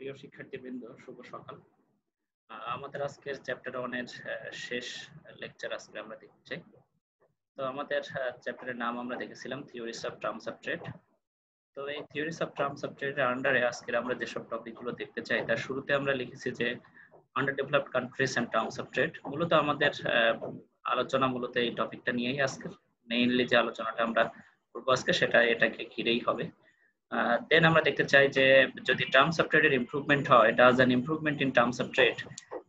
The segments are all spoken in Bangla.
প্রিয় শিক্ষার্থীবৃন্দ, শুভ সকাল। আমাদের আজকের চ্যাপ্টার 1 এর শেষ লেকচার আজকে আমরা দেখতে চাই। তো আমাদের চ্যাপ্টারের নাম আমরা দেখেছিলাম theories of terms of trade. তো এই theories of terms of trade এর আন্ডারে আজকে আমরা যেসব টপিকগুলো দেখতে চাই তার শুরুতে আমরা লিখেছি যে underdeveloped countries and terms of trade. মূলত আমাদের আলোচনা মূলত এই টপিকটা নিয়েই আজকে মেইনলি যে আলোচনাটা আমরা করবো আজকে সেটা এটাকে ঘিরেই হবে। দেন আমরা দেখতে চাই যে যদি টার্মস অফ ট্রেডের ইমপ্রুভমেন্ট হয়, does an improvement in terms of trade,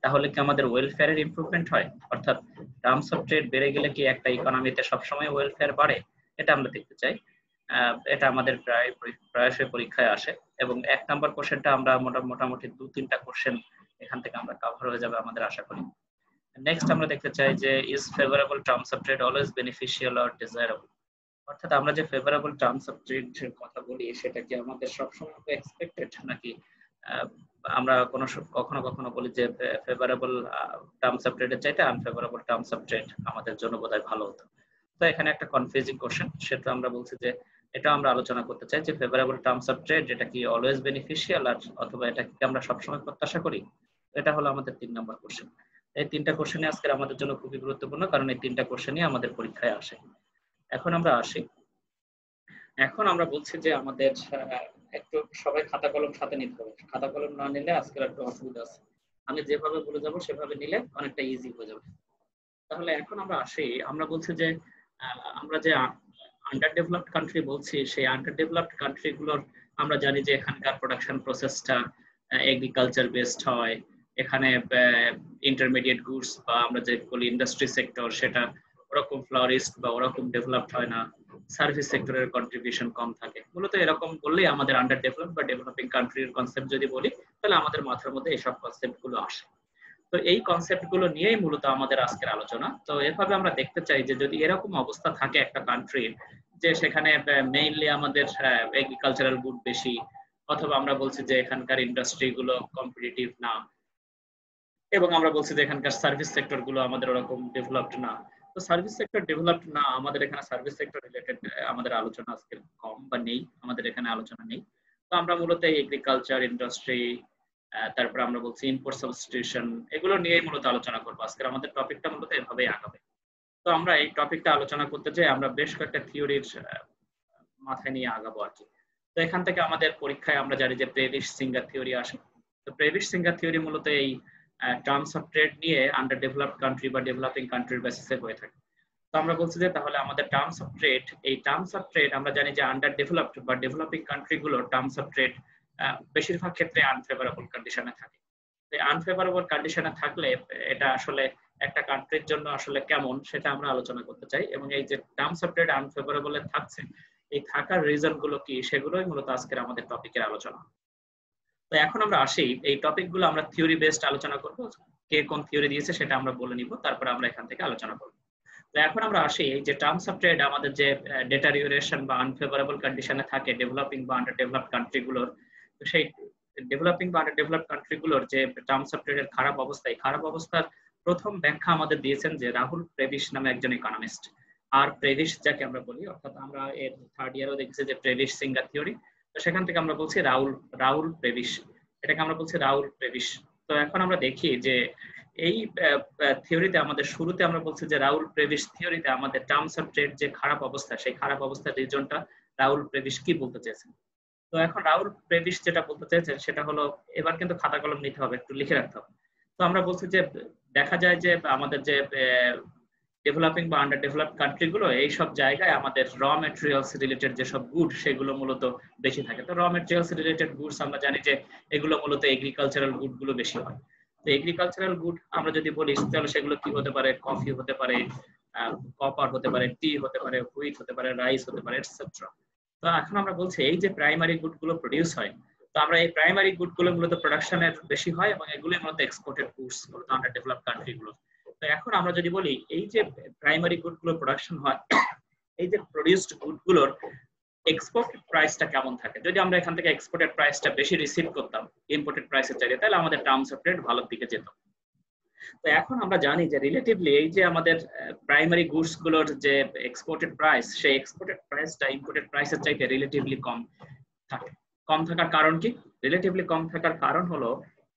তাহলে কি আমাদের ওয়েলফেয়ারের ইমপ্রুভমেন্ট হয়? অর্থাৎ টার্মস অফ ট্রেড বেড়ে গেলে কি একটা ইকোনমিতে সবসময় ওয়েলফেয়ার বাড়ে? এটা আমরা দেখতে চাই। এটা আমাদের প্রায়শই পরীক্ষায় আসে এবং 1 নাম্বার কোশ্চেনটা আমরা মোটামুটি 2-3টা কোশ্চেন এখান থেকে আমরা কভার হয়ে যাবে আমাদের আশা করি। নেক্সট আমরা দেখতে চাই যে is favourable terms of trade always beneficial or desirable, অর্থাৎ আমরা যে ফেভারেবল টার্মস অফ ট্রেড এর কথা বলি সেটা কি আমাদের সবসময় এক্সপেক্টেড, নাকি আমরা কখনো কখনো বলি যে ফেভারেবল টার্মস অফ ট্রেড এর চাইতে আনফেভারেবল টার্মস অফ ট্রেড আমাদের জন্য বোধহয় ভালো হতো। তো এখানে একটা কনফিউজিং কোশ্চেন, সেটা আমরা বলছি যে এটা আমরা আলোচনা করতে চাই যে ফেভারেবল টার্মস অফ ট্রেড এটা কি অলওয়েজ বেনিফিশিয়াল আর অথবা এটা কি আমরা সবসময় প্রত্যাশা করি? এটা হলো আমাদের 3 নাম্বার কোশ্চেন। এই 3টা কোশ্চেনই আজকে আমাদের জন্য খুবই গুরুত্বপূর্ণ, কারণ এই 3টা কোশ্চেনই আমাদের পরীক্ষায় আসে। এখন আমরা আসি, এখন আমরা বলছি যে আমাদের একটু সবাই খাতা কলম সাথে নিতে হবে। খাতা কলম না নিলে আজকের একটু অসুবিধা আছে। আমি যেভাবে বলে যাব সেভাবে নিলে অনেকটা ইজি হয়ে যাবে। তাহলে এখন আমরা আসি, আমরা বলছি যে আমরা যে আন্ডার ডেভেলপড কান্ট্রি বলছি, সেই আন্ডার ডেভেলপড কান্ট্রিগুলোর আমরা জানি যে এখানকার প্রোডাকশন প্রসেসটা এগ্রিকালচার বেসড হয়। এখানে ইন্টারমিডিয়েট গুডস বা আমরা যে বলি ইন্ডাস্ট্রি সেক্টর সেটা ওরকম ফ্লারিস্ট বা ওরকম ডেভেলপড হয় না। সার্ভিস সেক্টরের কন্ট্রিবিউশন কম থাকে। মূলত এরকম বললেই আমাদের আন্ডার ডেভেলপড বা ডেভেলপিং কান্ট্রির কনসেপ্ট যদি বলি তাহলে আমাদের মাথার মধ্যে এইসব কনসেপ্ট গুলো আসে। তো এই কনসেপ্ট গুলো নিয়েই মূলত আমাদের আজকের আলোচনা। তো এভাবে আমরা দেখতে চাই যে যদি এরকম অবস্থা থাকে একটা কান্ট্রির যে সেখানে মেইনলি আমাদের এগ্রিকালচারাল গুড বেশি, অথবা আমরা বলছি যে এখানকার ইন্ডাস্ট্রি গুলো কম্পিটিটিভ না, এবং আমরা বলছি যে এখানকার সার্ভিস সেক্টর গুলো আমাদের ওরকম ডেভেলপড না। তো সার্ভিস সেক্টর ডেভেলপড না, আমাদের এখানে সার্ভিস সেক্টর রিলেটেড আমাদের আলোচনা আজকে কম বা নেই, আমাদের এখানে আলোচনা নেই। তো আমরা মূলত এগ্রিকালচার ইন্ডাস্ট্রি, তারপর আমরা বলছি ইম্পোর্ট সাবস্টিটিউশন, এগুলো নিয়েই মূলত আলোচনা করবো। আজকের আমাদের টপিকটা মূলত এভাবেই আগাবে। তো আমরা এই টপিকটা আলোচনা করতে চাই আমরা বেশ কয়েকটা থিওরির মাথায় নিয়ে আগাবো আর কি। তো এখান থেকে আমাদের পরীক্ষায় আমরা জানি যে প্রেভিশ সিঙ্গার থিওরি আসে। তো প্রেভিশ সিঙ্গার থিওরি মূলত এই টার্মস অফ ট্রেড নিয়ে আন্ডার ডেভেলপড কান্ট্রি বা ডেভেলপিং কান্ট্রির বেসিসে হয়ে থাকে। তো আমরা বলছি যে তাহলে আমাদের টার্মস অফ ট্রেড, এই টার্মস অফ ট্রেড আমরা জানি যে আন্ডার ডেভেলপড বা ডেভেলপিং কান্ট্রিগুলোর টার্মস অফ ট্রেড বেশিরভাগ ক্ষেত্রে আনফেভারেবল কন্ডিশনে থাকে। তো আনফেভারেবল কন্ডিশনে থাকলে এটা আসলে একটা কান্ট্রির জন্য আসলে কেমন সেটা আমরা আলোচনা করতে চাই, এবং এই যে টার্মস অফ ট্রেড আনফেভারেবল এ থাকছে এই থাকার রিজন গুলো কি সেগুলোই মূলত আজকের আমাদের টপিকের আলোচনা। তো এখন আমরা আসি, এই টপিকগুলো আমরা থিওরি বেসড আলোচনা করব, কে কোন থিওরি দিয়েছে সেটা আমরা বলে নিব, তারপর আমরা এখান থেকে আলোচনা করব। তো এখন আমরা আসি এই যে টার্মস অফ ট্রেড আমাদের যে ডেটারিওরেশন বা আনফেভারেবল কন্ডিশনে থাকে ডেভেলপিং বা আন্ডার ডেভেলপড কান্ট্রিগুলোর, তো সেই ডেভেলপিং বা আন্ডার ডেভেলপড কান্ট্রিগুলোর যে টার্মস অফ ট্রেডের খারাপ অবস্থা, এই খারাপ অবস্থার প্রথম ব্যাখ্যা আমাদের দিয়েছেন যে রাহুল প্রেভিশ নামে একজন ইকোনমিস্ট। আর প্রেভিশ যাকে আমরা বলি, অর্থাৎ আমরা এর 3rd ইয়ারও দেখেছি যে প্রেভিশ সিঙ্গার থিওরি, তো সেখান থেকে আমরা বলছি রাহুল প্রেভিশ, এটাকে আমরা বলছি রাহুল প্রেভিশ। তো এখন আমরা দেখি যে এই থিওরিতে আমাদের শুরুতে আমরা বলছি যে রাহুল প্রেভিশ থিওরিতে আমাদের টার্মস অফ ট্রেড যে খারাপ অবস্থা, সেই খারাপ অবস্থার রিজনটা রাহুল প্রেভিশ কি বলতে চেয়েছেন। তো এখন রাহুল প্রেভিশ যেটা বলতে চেয়েছেন সেটা হলো, এবার কিন্তু খাতা কলম নিতে হবে, একটু লিখে রাখতে হবে। তো আমরা বলছি যে দেখা যায় যে আমাদের যে ডেভেলপিং বা আন্ডার ডেভেলপড কান্ট্রিগুলো এইসব জায়গায় আমাদের র ম্যাটেরিয়ালস রিলেটেড যেসব গুড সেগুলো মূলত বেশি থাকে। তো র ম্যাটেরিয়ালস রিলেটেড গুডস আমরা জানি যে এগুলো মূলত এগ্রিকালচারাল গুড গুলো বেশি হয়। তো এগ্রিকালচারাল গুড আমরা যদি বলি তাহলে সেগুলো কি হতে পারে, কফি হতে পারে, কপার হতে পারে, টি হতে পারে, হুইট হতে পারে, রাইস হতে পারে, এটসেট্রা। তো এখন আমরা বলছি এই যে প্রাইমারি গুড গুলো প্রডিউস হয়, তো আমরা এই প্রাইমারি গুড গুলো মূলত প্রোডাকশনের বেশি হয় এবং এগুলোর মধ্যে এক্সপোর্টেড গুডস মূলত আন্ডার ডেভেলপড কান্ট্রিগুলো। তো এখন আমরা যদি বলি এই যে প্রাইমারি গুড গুলো প্রোডাকশন হয়, এই যে প্রডিউসড গুড গুলোর এক্সপোর্টেড প্রাইসটা কেমন থাকে, যদি আমরা এখান থেকে এক্সপোর্টেড প্রাইসটা বেশি রিসিভ করতাম ইম্পোর্টেড প্রাইসের চাইতে, তাহলে আমাদের টার্মস অফ ট্রেড ভালোর দিকে যেত। তো এখন আমরা জানি যে রিলেটিভলি এই যে আমাদের প্রাইমারি গুডস গুলোর যে এক্সপোর্টেড প্রাইস, সেই এক্সপোর্টেড প্রাইসটা ইম্পোর্টেড প্রাইসের চাইতে রিলেটিভলি কম থাকে। কম থাকার কারণ কি? রিলেটিভলি কম থাকার কারণ হলো,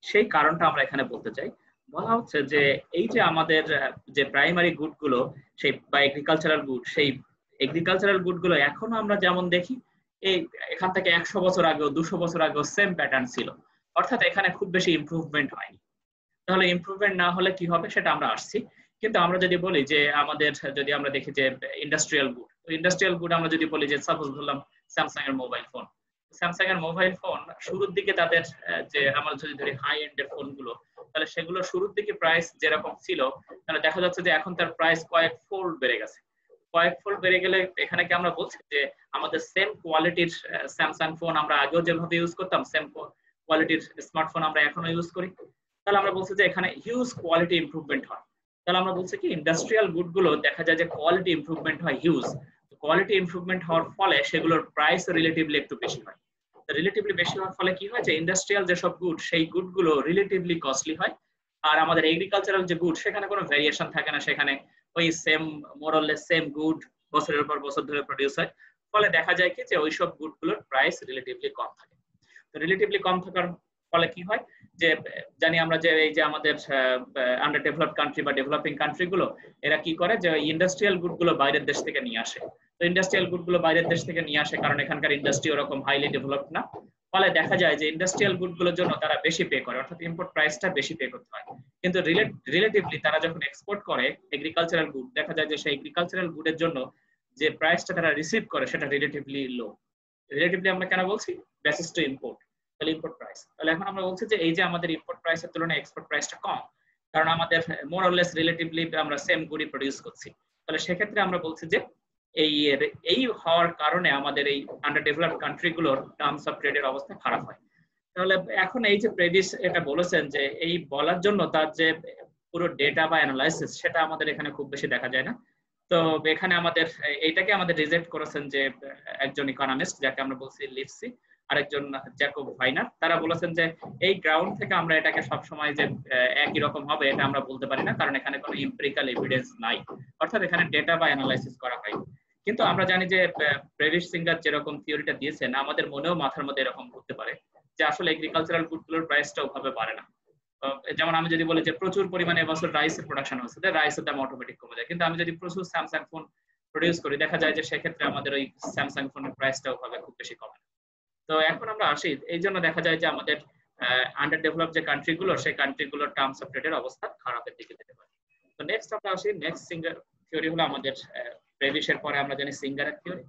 সেই কারণটা আমরা এখানে বলতে চাই। বলা হচ্ছে যে এই যে আমাদের যে প্রাইমারি গুড গুলো, সেই বা এগ্রিকালচারাল গুড, সেই এগ্রিকালচারাল গুড গুলো এখনো আমরা যেমন দেখি, এই এখান থেকে 100 বছর আগেও 200 বছর আগেও সেম প্যাটার্ন ছিল, অর্থাৎ এখানে খুব বেশি ইমপ্রুভমেন্ট হয়নি। তাহলে ইমপ্রুভমেন্ট না হলে কি হবে সেটা আমরা আসছি। কিন্তু আমরা যদি বলি যে আমাদের, যদি আমরা দেখি যে ইন্ডাস্ট্রিয়াল গুড, তো ইন্ডাস্ট্রিয়াল গুড আমরা যদি বলি যে সাপোজ ধরলাম স্যামসাং এর মোবাইল ফোন, স্যামসাং এর মোবাইল ফোন শুরুর দিকে তাদের যে আমরা যদি ধরি হাই এন্ডের ফোন গুলো, তাহলে সেগুলো শুরুর দিকে প্রাইস যেরকম ছিল, তাহলে দেখা যাচ্ছে যে এখন তার প্রাইস কয়েক ফোল্ড বেড়ে গেছে। কয়েক ফোল্ড বেড়ে গেলে এখানে কি আমরা বলছি যে আমাদের সেম কোয়ালিটির স্যামসাং ফোন আমরা আগেও যেভাবে ইউজ করতাম, সেম কোয়ালিটির স্মার্টফোন আমরা এখনো ইউজ করি? তাহলে আমরা বলছি যে এখানে হিউজ কোয়ালিটি ইমপ্রুভমেন্ট হয়। তাহলে আমরা বলছি কি ইন্ডাস্ট্রিয়াল গুড গুলো দেখা যায় যে কোয়ালিটি ইমপ্রুভমেন্ট হয় হিউজ। কোয়ালিটি ইমপ্রুভমেন্ট হওয়ার ফলে সেগুলোর প্রাইস রিলেটিভলি একটু বেশি হয়। রিলেটিভলি বেশি হওয়ার ফলে কি হয় যে ইন্ডাস্ট্রিয়াল যেসব গুড, সেই গুড গুলো রিলেটিভলি কস্টলি হয়। আর আমাদের এগ্রিকালচারাল যে গুড, সেখানে কোনো ভেরিয়েশন থাকে না, সেখানে ওই সেম মোরলেস সেম গুড বছরের পর বছর ধরে প্রডিউস হয়। ফলে দেখা যায় কি যে ওইসব গুড গুলোর প্রাইস রিলেটিভলি কম থাকে। তো রিলেটিভলি কম থাকার ফলে কি হয় যে জানি আমরা যে এই যে আমাদের আন্ডার ডেভেলপড কান্ট্রি বা ডেভেলপিং কান্ট্রি গুলো, এরা কি করে যে ইন্ডাস্ট্রিয়াল গুড গুলো বাইরের দেশ থেকে নিয়ে আসে। তো ইন্ডাস্ট্রিয়াল গুড গুলো বাইরের দেশ থেকে নিয়ে আসে কারণ এখানকার ইন্ডাস্ট্রি ওরকম হাইলি ডেভেলপড না। ফলে দেখা যায় যে ইন্ডাস্ট্রিয়াল গুড গুলোর জন্য তারা বেশি পে করে, অর্থাৎ ইম্পোর্ট প্রাইসটা বেশি পে করতে হয়। কিন্তু রিলেটিভলি তারা যখন এক্সপোর্ট করে এগ্রিকালচারাল গুড, দেখা যায় যে সেই এগ্রিকালচারাল গুডের জন্য যে প্রাইসটা তারা রিসিভ করে সেটা রিলেটিভলি লো। রিলেটিভলি আমরা কেন বলছি? বেসিস টু ইম্পোর্ট, তাহলে ইম্পোর্ট প্রাইস। তাহলে এখন আমরা বলছি যে এই যে আমাদের ইম্পোর্ট প্রাইসের তুলনায় এক্সপোর্ট প্রাইসটা কম, কারণ আমাদের মোর অর লেস রিলেটিভলি আমরা সেম গুডই প্রডিউস করছি। তাহলে সেক্ষেত্রে আমরা বলছি যে এই হওয়ার কারণে আমাদের এই আন্ডার ডেভেলপড কান্ট্রিগুলোর টার্মস অফ ট্রেডের অবস্থা খারাপ হয়। তাহলে এখন এই যে প্রেডিস এটা বলেছেন যে এই বলার জন্য তার যে পুরো ডেটা বা অ্যানালাইসিস, সেটা আমাদের এখানে খুব বেশি দেখা যায় না। তো এখানে আমাদের এইটাকে আমাদের রিজেক্ট করেছেন যে একজন ইকোনমিস্ট, যাকে আমরা বলছি লিপসি, আরেকজন জ্যাকব ভাইনার। তারা বলেছেন যে এই গ্রাউন্ড থেকে আমরা এটাকে সবসময় যে একই রকম হবে এটা আমরা বলতে পারি না, কারণ এখানে কোনো এমপিরিক্যাল এভিডেন্স নাই, অর্থাৎ এখানে ডেটা বা অ্যানালাইসিস করা হয়। কিন্তু আমরা জানি যে প্রেভিস সিঙ্গার যেরকম থিওরিটা দিয়েছেন, আমাদের মনেও মাথার মধ্যে এরকম হতে পারে যে আসলে এগ্রিকালচারাল গুডগুলোর প্রাইসটা ওভাবে বাড়ে না। যেমন আমি যদি বলি যে প্রচুর পরিমাণে এবছর রাইসের প্রোডাকশন হচ্ছে, রাইসের দাম অটোমেটিক কমে যায়। কিন্তু আমি যদি প্রচুর স্যামসাং ফোন প্রডিউস করি, দেখা যায় যে সেক্ষেত্রে আমাদের ওই স্যামসাং ফোনের প্রাইসটা ওভাবে খুব বেশি কমে না। তো এখন আমরা আসি, এই জন্য দেখা যায় যে আমাদের আন্ডার ডেভেলপ যে কান্ট্রিগুলো, সেই কান্ট্রিগুলোর টার্মস অফ ট্রেডের অবস্থা খারাপের দিকে যেতে পারে। তো নেক্সট আমরা আসি, নেক্সট সিঙ্গার থিওরি হলো আমাদের প্রেভিসের পরে আমরা জানি সিঙ্গারের থিওরি।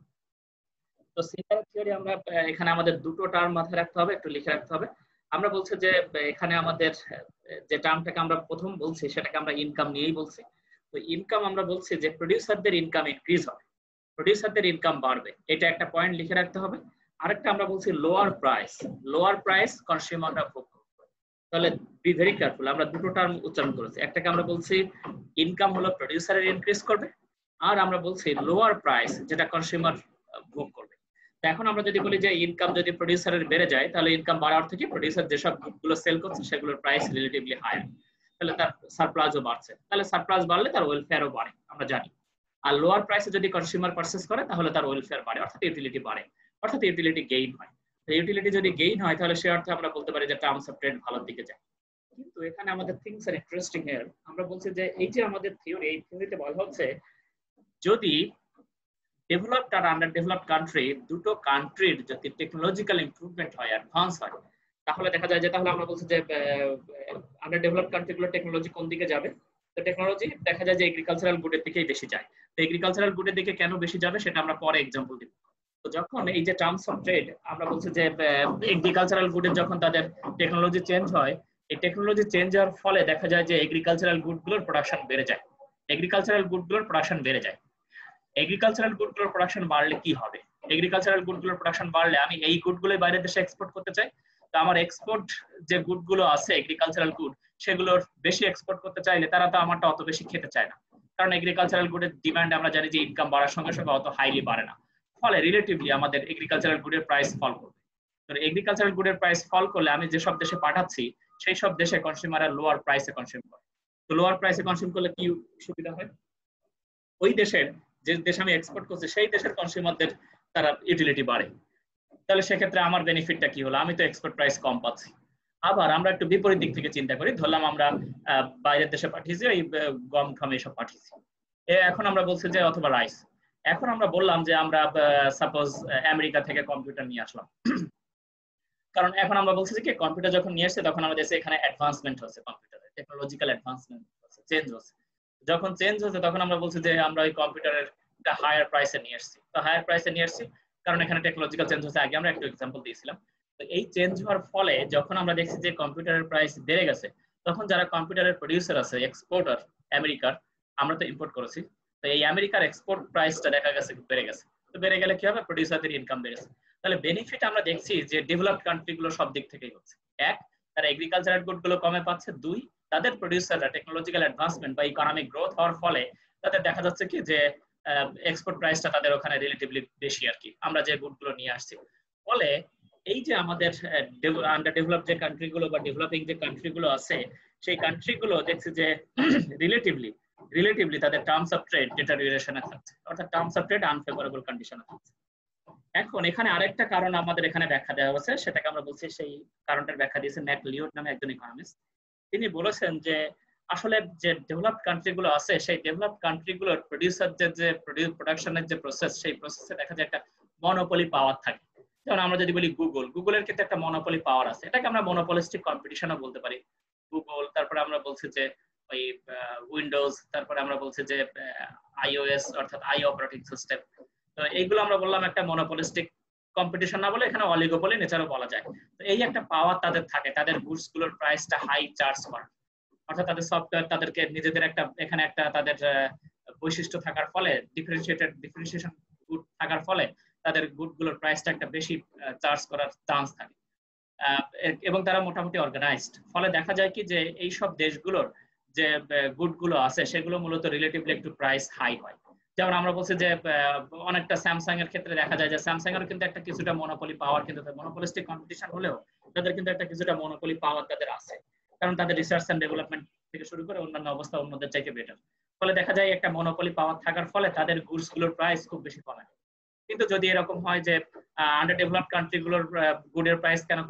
তো সিঙ্গারের থিওরি আমরা এখানে আমাদের দুটো টার্ম মাথায় রাখতে হবে, একটু লিখে রাখতে হবে। আমরা বলছি যে এখানে আমাদের যে টার্মটাকে আমরা প্রথম বলছি সেটাকে আমরা ইনকাম নিয়েই বলছি। তো ইনকাম আমরা বলছি যে প্রোডিউসারদের ইনকাম ইনক্রিজ হবে, প্রোডিউসারদের ইনকাম বাড়বে, এটা একটা পয়েন্ট লিখে রাখতে হবে। আরেকটা আমরা বলছি লোয়ার প্রাইস কনজিউমাররা ভোগ করবে। তাহলে বি ভেরি কেয়ারফুল, আমরা দুটো টার্ম উচ্চারণ করেছি। একটাকে আমরা বলছি ইনকাম হলো প্রোডিউসারের ইনক্রিজ করবে, আর আমরা বলছি লোয়ার প্রাইস যেটা কনজিউমার ভোগ করবে। এখন আমরা যদি বলি যে ইনকাম যদি প্রোডিউসারের বেড়ে যায়, তাহলে ইনকাম বাড়ার অর্থ কি? প্রোডিউসার যেসব গুডগুলো সেল করছে সেগুলোর প্রাইস রিলেটিভলি হায়ার, তাহলে তার সারপ্লাসও বাড়ছে। তাহলে সারপ্লাস বাড়লে তার ওয়েলফেয়ারও বাড়ে, আমরা জানি। আর লোয়ার প্রাইসে যদি কনজিউমার পারচেজ করে তাহলে তার ওয়েলফেয়ার বাড়ে, অর্থাৎ ইউটিলিটি বাড়ে, অর্থাৎ ইউটিলিটি গেইন হয়। ইউটিলিটি যদি গেইন হয় তাহলে সে অর্থে আমরা বলতে পারি যে টার্মস অফ ট্রেড ভালোর দিকে যায়। কিন্তু এখানে আমাদের থিংস আর ইন্টারেস্টিং হিয়ার। আমরা বলছি যে এই যে আমাদের থিওরি, এই থিওরিতে বলা হচ্ছে যদি ডেভেলপড আর আন্ডার ডেভেলপড কান্ট্রি, দুটো কান্ট্রির যদি টেকনোলজিক্যাল ইমপ্রুভমেন্ট হয়, অ্যাডভান্স হয়, তাহলে দেখা যায় যে তাহলে আমরা বলছি যে আন্ডার ডেভেলপড কান্ট্রিগুলো টেকনোলজি কোন দিকে যাবে? তো টেকনোলজি দেখা যায় যে এগ্রিকালচারাল গুডের দিকেই বেশি যায়। তো এগ্রিকালচারাল গুডের দিকে কেন বেশি যাবে সেটা আমরা পরে এক্সাম্পল দিব। তো যখন এই যে টার্মস অফ ট্রেড, আমরা বলছি যে এগ্রিকালচারাল গুডের যখন তাদের টেকনোলজি চেঞ্জ হয়, এই টেকনোলজি চেঞ্জ হওয়ার ফলে দেখা যায় যে এগ্রিকালচারাল গুডগুলোর প্রোডাকশন বেড়ে যায়, এগ্রিকালচারাল গুডগুলোর প্রোডাকশন বেড়ে যায়। এগ্রিকালচারাল গুডগুলোর প্রোডাকশন বাড়লে কি হবে? এগ্রিকালচারাল গুডগুলোর প্রোডাকশন বাড়লে আমি এই গুডগুলোই বাইরের দেশে এক্সপোর্ট করতে চাই। তো আমার এক্সপোর্ট যে গুডগুলো আছে এগ্রিকালচারাল গুড, সেগুলোর বেশি এক্সপোর্ট করতে চাইলে তারা তো আমারটা অত বেশি খেতে চায় না, কারণ এগ্রিকালচারাল গুডের ডিমান্ড আমরা জানি যে ইনকাম বাড়ার সঙ্গে সঙ্গে অত হাইলি বাড়ে না। ফলে রিলেটিভলি আমাদের এগ্রিকালচারাল গুডের প্রাইস ফল করবে। তো এগ্রিকালচারাল গুডের প্রাইস ফল করলে আমি যেসব দেশে পাঠাচ্ছি সেই সব দেশে কনজিউমাররা লোয়ার প্রাইসে কনজিউম করে। তো লোয়ার প্রাইসে কনজিউম করলে কি সুবিধা হয়? ওই দেশের যে দেশে আমি এক্সপোর্ট করছি সেই দেশের কনজিউমারদের তারা ইউটিলিটি বাড়ে। তাহলে সেক্ষেত্রে আমার বেনিফিটটা কি হলো, আমি তো এক্সপোর্ট প্রাইস কম পাচ্ছি। আবার আমরা একটু বিপরীত দিক থেকে চিন্তা করি, ধরলাম আমরা বাইরের দেশে পাঠিয়েছি, এই গম ঠম এসব পাঠিয়েছি, এখন আমরা বলছি যে অথবা রাইস, এখন আমরা বললাম যে আমরা সাপোজ আমেরিকা থেকে কম্পিউটার নিয়ে আসলাম, কারণ এখন আমরা বলছি যে কি কম্পিউটার যখন নিয়ে আসছে তখন আমাদের দেশে এখানে অ্যাডভান্সমেন্ট হচ্ছে, কম্পিউটারে টেকনোলজিক্যাল অ্যাডভান্সমেন্ট হচ্ছে, চেঞ্জ হচ্ছে। যখন চেঞ্জ হচ্ছে তখন আমরা বলছি যে আমরা ওই কম্পিউটারের একটা হায়ার প্রাইসে নিয়ে আসছি। তো হায়ার প্রাইসে নিয়ে আসছি কারণ এখানে টেকনোলজিক্যাল চেঞ্জ হচ্ছে, আগে আমরা একটু এক্সাম্পল দিয়েছিলাম। তো এই চেঞ্জ হওয়ার ফলে যখন আমরা দেখছি যে কম্পিউটারের প্রাইস বেড়ে গেছে, তখন যারা কম্পিউটারের প্রডিউসার আছে, এক্সপোর্টার আমেরিকার, আমরা তো ইম্পোর্ট করেছি, তো এই আমেরিকার এক্সপোর্ট প্রাইসটা দেখা গেছে বেড়ে গেছে। তো বেড়ে গেলে কি হবে, প্রডিউসারদের ইনকাম বেড়েছে। তাহলে বেনিফিট আমরা দেখছি যে ডেভেলপড কান্ট্রি গুলো সব দিক থেকেই হচ্ছে। এক, তারা এগ্রিকালচারাল গুড গুলো কমে পাচ্ছে। দুই, তাদের প্রডিউসাররা টেকনোলজিক্যাল অ্যাডভান্সমেন্ট বা ইকোনমিক গ্রোথ হওয়ার ফলে তাদের দেখা যাচ্ছে কি যে এক্সপোর্ট প্রাইসটা তাদের ওখানে রিলেটিভলি বেশি আর কি, আমরা যে গুড গুলো নিয়ে আসছি। ফলে এই যে আমাদের আন্ডার ডেভেলপ যে কান্ট্রি গুলো বা ডেভেলপিং যে কান্ট্রি গুলো আছে, সেই কান্ট্রি গুলো দেখছি যে রিলেটিভলি তাদের টার্মস অফ ট্রেড ডিটারিওরেশনে থাকছে, অর্থাৎ টার্মস অফ ট্রেড আনফেভারেবল কন্ডিশনে থাকছে। এখন এখানে আরেকটা কারণ আমাদের এখানে ব্যাখ্যা দেওয়া হয়েছে, সেটাকে আমরা বলছি, সেই কারণটার ব্যাখ্যা দিয়েছে ম্যাক লিওড নামে একজন ইকোনমিস্ট। তিনি বলেছেন যে আসলে যে ডেভেলপড কান্ট্রি গুলো আছে, সেই ডেভেলপড কান্ট্রি গুলোর প্রডিউসারদের যে প্রোডাকশনের যে প্রসেস, সেই প্রসেসে দেখা যায় একটা মনোপলি পাওয়ার থাকে। যেমন আমরা যদি বলি গুগলের কিন্তু একটা মনোপলি পাওয়ার আছে, এটাকে আমরা মনোপলিস্টিক কম্পিটিশনও বলতে পারি। গুগল, তারপরে আমরা বলছি যে ওই উইন্ডোজ, তারপরে আমরা বলছি যে আইওএস অর্থাৎ আই অপারেটিং সিস্টেম। তো এইগুলো আমরা বললাম একটা মনোপলিস্টিক কম্পিটিশন না বলে এখানে অলিগোপলি নেচারও বলা যায়। তো এই একটা পাওয়ার তাদের থাকে, তাদের গুডস গুলোর প্রাইসটা হাই চার্জ করে, অর্থাৎ তাদের সফটওয়্যার তাদেরকে নিজেদের একটা এখানে একটা তাদের বৈশিষ্ট্য থাকার ফলে, ডিফারেন্সিয়েশন গুড থাকার ফলে তাদের গুড গুলোর প্রাইসটা একটা বেশি চার্জ করার চান্স থাকে, এবং তারা মোটামুটি অর্গানাইজড। ফলে দেখা যায় কি যে এই সব দেশগুলোর যে গুড গুলো আছে সেগুলো মূলত রিলেটিভলি একটু প্রাইস হাই হয়। যেমন আমরা বলছি যে অনেকটা স্যামসাং এর ক্ষেত্রে দেখা যায় যে স্যামসাং এর কিন্তু একটা কিছুটা মনোপলি পাওয়ার, কিন্তু মনোপলিস্টিক কম্পিটিশন হলেও তাদের কিন্তু একটা কিছুটা মনোপলি পাওয়ার তাদের আছে, কারণ তাদের রিসার্চ এন্ড ডেভেলপমেন্ট থেকে শুরু করে অন্যান্য অবস্থা অন্যদের চাইতে বেটার। ফলে দেখা যায় একটা মনোপলি পাওয়ার থাকার ফলে তাদের গুডস গুলোর প্রাইস খুব বেশি কমে। কিন্তু যদি এরকম হয় যে আন্ডার ডেভেলপড কান্ট্রি গুলোর গুডের প্রাইস কেন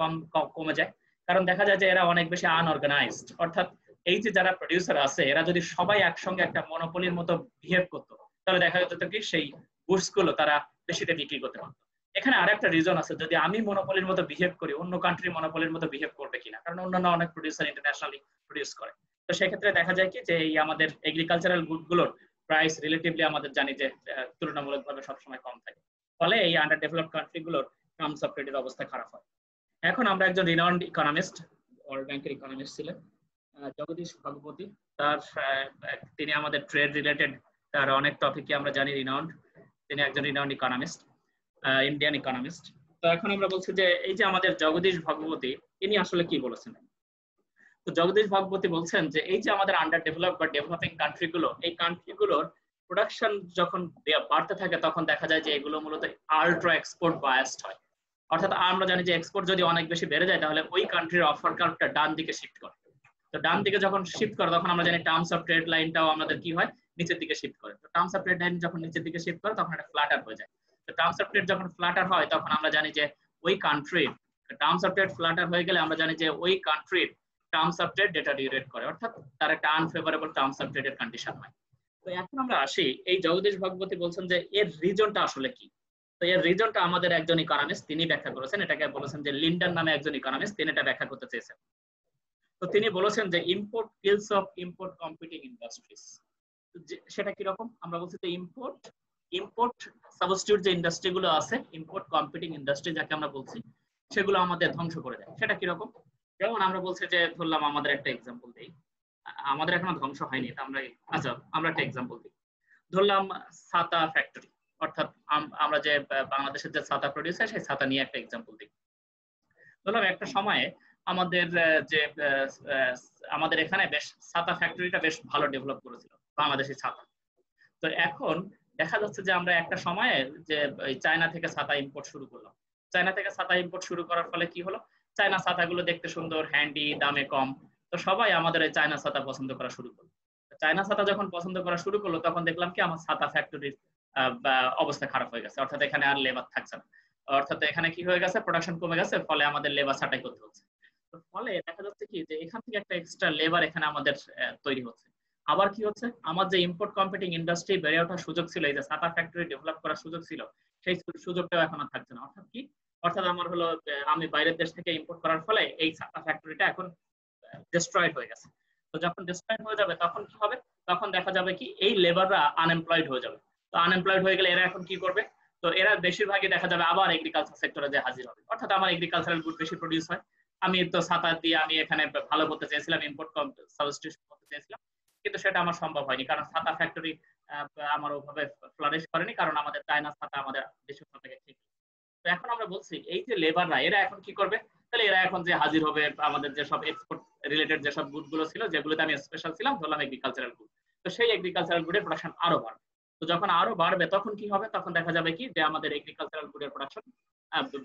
কমে যায়, কারণ দেখা যায় যে এরা অনেক বেশি আনঅর্গানাইজড। অর্থাৎ এই যে যারা প্রডিউসার আছে এরা যদি সবাই একসঙ্গে একটা মনোপলির মতো বিহেভ করতো, তাহলে দেখা যেত কি সেই গুডস গুলো তারা বেশিতে বিক্রি করতে পারতো। এখানে আরেকটা রিজন আছে, যদি আমি মনোপলির মতো বিহেভ করি, অন্য কান্ট্রি মনোপলির মতো বিহেভ করবে কিনা, কারণ অন্যান্য অনেক প্রডিউসার ইন্টারন্যাশনালি প্রডিউস করে। তো সেক্ষেত্রে দেখা যায় কি যে এই আমাদের এগ্রিকালচারাল গুড গুলোর প্রাইস রিলেটিভলি আমাদের জানি যে তুলনামূলকভাবে সবসময় কম থাকে। ফলে এই আন্ডার ডেভেলপড কান্ট্রি গুলোর টার্মস অফ ট্রেডের অবস্থা খারাপ হয়। এখন আমরা একজন রিনাউন্ড ইকোনমিস্ট, ওয়ার্ল্ড ব্যাংকের ইকোনমিস্ট ছিলেন জগদীশ ভগবতী, তার তিনি আমাদের ট্রেড রিলেটেড তার অনেক টপিকে আমরা জানি রিনাউন্ড, তিনি একজন রিনাউন্ড ইকোনমিস্ট, ইন্ডিয়ান ইকোনমিস্ট। তো এখন আমরা বলছি যে এই যে আমাদের জগদীশ ভগবতী, ইনি আসলে কি বলেছেন। তো জগদীশ ভগবতী বলছেন যে এই যে আমাদের আন্ডার ডেভেলপ বা ডেভেলপিং কান্ট্রি গুলো, এই কান্ট্রি গুলোর প্রোডাকশন যখন বাড়তে থাকে তখন দেখা যায় যে এগুলো মূলত আল্ট্রা এক্সপোর্ট বায়াসড হয়। অর্থাৎ আমরা জানি যে এক্সপোর্ট যদি অনেক বেশি বেড়ে যায় তাহলে ওই কান্ট্রির অফার কার্ভটা ডান দিকে শিফট করে। তো ডান দিকে যখন শিফট করে তখন আমরা জানি টার্মস অফ ট্রেড লাইনটাও আমাদের কি হয়, নিচের দিকে শিফট করে। তো টার্মস অফ ট্রেড লাইন যখন নিচের দিকে শিফট করে তখন এটা ফ্ল্যাটার হয়ে যায়। তো টার্মস অফ ট্রেড যখন ফ্ল্যাটার হয় তখন আমরা জানি যে ওই কান্ট্রির টার্মস অফ ট্রেড ফ্ল্যাটার হয়ে গেলে আমরা জানি যে ওই কান্ট্রির টার্মস অফ ট্রেড ডিটারিওরেট করে, অর্থাৎ তার একটা আনফেভারেবল টার্মস অফ ট্রেডের কন্ডিশন হয়। তো এখন আমরা আসি, এই জগদীশ ভগবতী বলছেন যে এর রিজনটা আসলে কি। তো এর রিজনটা আমাদের একজন ইকোনমিস্ট তিনি ব্যাখ্যা করেছেন, এটাকে বলেছেন যে লিন্ডন নামে একজন ইকোনমিস্ট, তিনি এটা ব্যাখ্যা করতে চেয়েছেন। তো তিনি বলেছেন যে import kills of import competing industries. সেটা কি রকম, আমরা বলছি যে ইম্পোর্ট সাবস্টিটিউট যে ইন্ডাস্ট্রি গুলো আছে, ইম্পোর্ট কম্পিটিং ইন্ডাস্ট্রি যাকে আমরা বলছি, সেগুলো আমাদের ধ্বংস করে দেয়। সেটা কি রকম, যেমন আমরা বলছি যে ধরলাম আমাদের একটা এক্সাম্পল দিই, আমাদের এখনো ধ্বংস হয়নি, তা আমরা আমরা একটা এক্সাম্পল দিই। ধরলাম ছাতা ফ্যাক্টরি, অর্থাৎ আমরা যে বাংলাদেশের যে ছাতা প্রডিউস হয় সেই ছাতা নিয়ে একটা এক্সাম্পল দিই। ধরলাম একটা সময়ে আমাদের যে আমাদের এখানে বেশ ছাতা ফ্যাক্টরিটা বেশ ভালো ডেভেলপ করেছিল, বাংলাদেশি ছাতা। তো এখন দেখা যাচ্ছে যে আমরা একটা সময়ে যে চায়না থেকে ছাতা ইম্পোর্ট শুরু করলাম। চায়না থেকে ছাতা ইম্পোর্ট শুরু করার ফলে কি হলো, চায়না ছাতাগুলো দেখতে সুন্দর, হ্যান্ডি, দামে কম। তো সবাই আমাদের এই চায়না ছাতা পছন্দ করা শুরু করলো। চায়না ছাতা যখন পছন্দ করা শুরু করলো তখন দেখলাম কি আমার ছাতা ফ্যাক্টরির অবস্থা খারাপ হয়ে গেছে, অর্থাৎ এখানে আর লেবার থাকছে না। অর্থাৎ এখানে কি হয়ে গেছে, প্রোডাকশন কমে গেছে, ফলে আমাদের লেবার ছাঁটাই করতে হচ্ছে। তো ফলে দেখা যাচ্ছে কি যে এখান থেকে একটা এক্সট্রা লেবার এখানে আমাদের তৈরি হচ্ছে। আবার কি হচ্ছে, আমার যে ইম্পোর্ট কম্পিটিং ইন্ডাস্ট্রি বেড়ে ওঠার সুযোগ ছিল, এই যে ছাতা ফ্যাক্টরি ডেভেলপ করার সুযোগ ছিল, সেই সুযোগটাও এখন আর থাকছে না। অর্থাৎ কি, অর্থাৎ আমার হলো আমি বাইরের দেশ থেকে ইম্পোর্ট করার ফলে এই ছাতা ফ্যাক্টরিটা এখন ডিস্ট্রয়েড হয়ে গেছে। তো যখন ডিস্ট্রয়েড হয়ে যাবে তখন কি হবে, তখন দেখা যাবে কি এই লেবাররা আনএমপ্লয়েড হয়ে যাবে। তো আনএমপ্লয়েড হয়ে গেলে এরা এখন কি করবে, তো এরা বেশিরভাগই দেখা যাবে আবার এগ্রিকালচার সেক্টরে যে হাজির হবে। অর্থাৎ আমার এগ্রিকালচারাল গুড বেশি প্রডিউস হয়, আমি তো ছাতা দিয়ে আমি এখানে ভালো করতে চেয়েছিলাম, ইম্পোর্ট সাবস্টিটিউশন করতে চেয়েছিলাম, কিন্তু সেটা আমার সম্ভব হয়নি, কারণ ছাতা ফ্যাক্টরি আমার ওভাবে ফ্লারিশ করেনি, কারণ আমাদের চায়না ছাতা আমাদের দেশের ছাতাকে ঠিক। তো এখন আমরা বলছি এই যে লেবাররা এরা এখন কি করবে, তাহলে এরা এখন যে হাজির হবে আমাদের যে সব এক্সপোর্ট রিলেটেড যেসব গুড গুলো ছিল, যেগুলোতে আমি স্পেশাল ছিলাম, ধরলাম এগ্রিকালচারাল গুড, তো সেই এগ্রিকালচারাল গুডের প্রোডাকশন আরো বাড়বে। তো যখন আরো বাড়বে তখন কি হবে, তখন দেখা যাবে কি যে আমাদের এগ্রিকালচারাল গুডের প্রোডাকশন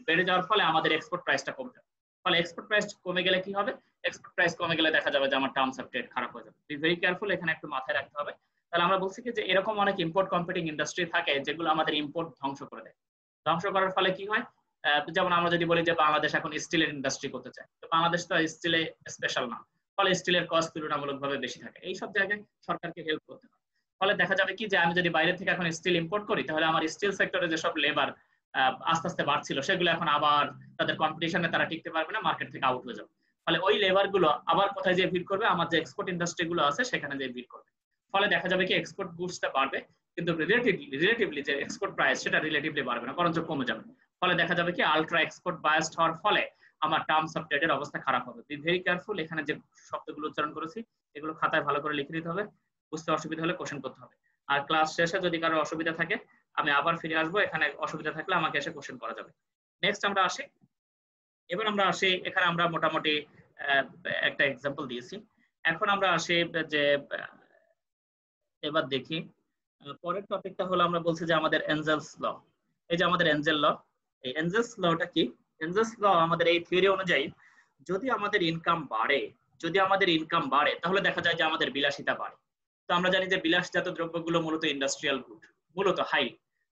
বেড়ে যাওয়ার ফলে আমাদের এক্সপোর্ট প্রাইসটা কমে যাবে। ফলে এক্সপোর্ট প্রাইস কমে গেলে কি হবে, এক্সপোর্ট প্রাইস কমে গেলে দেখা যাবে যে আমার টার্মস অফ ট্রেড খারাপ হয়ে যাবে। বি ভেরি কেয়ারফুল, এখানে একটু মাথায় রাখতে হবে। তাহলে আমরা বলছি কি যে এরকম অনেক ইম্পোর্ট কম্পিটিং ইন্ডাস্ট্রি থাকে যেগুলো আমাদের ইম্পোর্ট ধ্বংস করে দেয়। ধ্বংস করার ফলে কি হয়, যেমন আমরা যদি বলি যে বাংলাদেশ এখন স্টিলের ইন্ডাস্ট্রি করতে চায়, তো বাংলাদেশ তো স্টিলে স্পেশাল না, ফলে স্টিলের কস্ট তুলনামূলকভাবে বেশি থাকে। এই সব জায়গায় সরকারকে হেল্প করতে হবে। ফলে দেখা যাবে কি যে আমি যদি বাইরে থেকে এখন স্টিল ইম্পোর্ট করি, তাহলে আমার স্টিল সেক্টরে যেসব লেবার আস্তে আস্তে বাড়ছিল, সেগুলো এখন আবার তাদের কম্পিটিশনে তারা টিকতে পারবে না, মার্কেট থেকে আউট হয়ে যাবে। ফলে ওই লেবার গুলো আবার কোথায় যেয়ে ভিড় করবে, আমার যে এক্সপোর্ট ইন্ডাস্ট্রি গুলো আছে সেখানে যেয়ে ভিড় করবে। ফলে দেখা যাবে কি এক্সপোর্ট গুডসটা বাড়বে, কিন্তু রিলেটিভলি যে এক্সপোর্ট প্রাইস সেটা রিলেটিভলি বাড়বে না, বরঞ্চ কমে যাবে। ফলে দেখা যাবে কি আলট্রা এক্সপোর্ট বায়াসড হওয়ার ফলে আমার টার্মস অফ ট্রেডের অবস্থা খারাপ হবে। বি ভেরি কেয়ারফুল, এখানে যে শব্দগুলো উচ্চারণ করেছি এগুলো খাতায় ভালো করে লিখে নিতে হবে, বুঝতে অসুবিধা হলে কোশ্চেন করতে হবে। আর ক্লাস শেষে যদি কারো অসুবিধা থাকে আমি আবার ফিরে আসবো, এখানে অসুবিধা থাকলে আমাকে এসে কোশ্চেন করা যাবে। নেক্সট আমরা আসি, এবার আমরা আসি এখানে আমরা মোটামুটি একটা এক্সাম্পল দিয়েছি। এখন আমরা আসি যে এবার দেখি পরের টপিকটা হলো, আমরা বলছি যে আমাদের এঞ্জেলস ল। এই যে আমাদের এঞ্জেল ল, এই এঞ্জেলস লটা কি, এঞ্জেলস ল আমাদের এই থিওরি অনুযায়ী যদি আমাদের ইনকাম বাড়ে, যদি আমাদের ইনকাম বাড়ে তাহলে দেখা যায় যে আমাদের বিলাসিতা বাড়ে। তো আমরা জানি যে বিলাসজাত দ্রব্যগুলো মূলত ইন্ডাস্ট্রিয়াল গুড, মূলত হাই।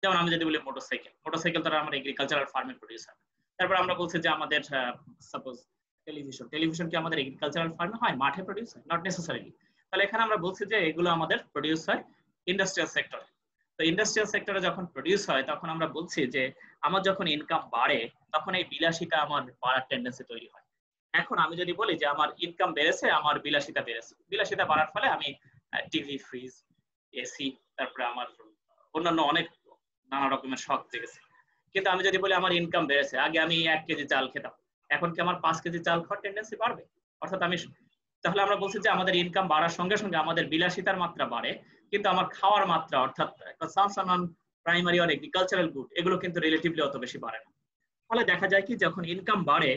যেমন আমি যদি বলি মোটরসাইকেল, মোটরসাইকেল তারা আমার এগ্রিকালচারাল ফার্মে প্রডিউস হয়। তারপর আমরা বলছি যে আমাদের সাপোজ টেলিভিশন, টেলিভিশন কি আমাদের এগ্রিকালচারাল ফার্মে হয়, মাঠে প্রডিউস হয়? Not necessarily. তাহলে এখানে আমরা বলছি যে এগুলো আমাদের প্রডিউস হয় ইন্ডাস্ট্রিয়াল সেক্টরে। তো ইন্ডাস্ট্রিয়াল সেক্টরে যখন প্রডিউস হয় তখন আমরা বলছি যে আমার যখন ইনকাম বাড়ে তখন এই বিলাসিতা আমার বাড়ার টেন্ডেন্সি তৈরি হয়। এখন আমি যদি বলি যে আমার ইনকাম বেড়েছে, আমার বিলাসিতা বেড়েছে, বিলাসিতা বাড়ার ফলে আমি টিভি, ফ্রিজ, এসি, তারপরে আমার অন্যান্য অনেক নানা রকমের শখ জেগেছে। কিন্তু আমি যদি বলি আমার ইনকাম বেড়েছে, আগে আমি 1 কেজি চাল খেতাম, এখন কি আমার 5 কেজি চাল খাওয়ার টেন্ডেন্সি বাড়বে? অর্থাৎ আমি, তাহলে আমরা বলছি যে আমাদের ইনকাম বাড়ার সঙ্গে সঙ্গে আমাদের বিলাসিতার মাত্রা বাড়ে, কিন্তু আমার খাওয়ার মাত্রা অর্থাৎ consumption on primary or agricultural good এগুলো কিন্তু রিলেটিভলি অত বেশি বাড়ে না। ফলে দেখা যায় কি যখন ইনকাম বাড়ে,